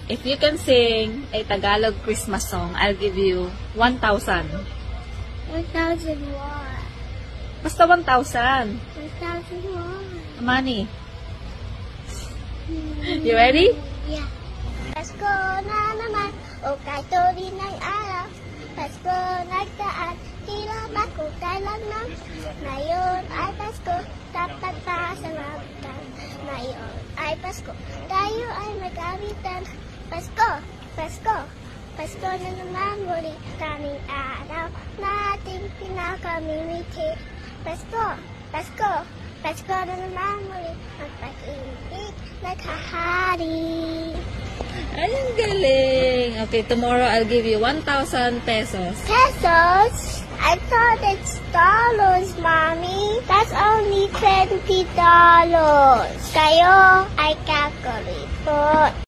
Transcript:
If you can sing a Tagalog Christmas song, I'll give you 1,000. 1,000 what? Basta 1,000. 1,000 what? Money. You ready? Yeah. Pasko na naman, o kahit tuloy ng araw. Pasko nagdaan, tila ba kung kailan na? Ngayon ay Pasko, dapat pasalamatan. Ngayon ay Pasko, tayo ay magkabitan. Pasko, Pasko, Pasko na naman muli, kaming araw nating pinakamimiti. Pasko, Pasko, Pasko na naman muli, ang pag-ibig naghahari. Ay, ang galing. Okay, tomorrow I'll give you 1,000 pesos. Pesos? I thought it's dollars, Mommy. That's only $20. Kayo ay calculate po.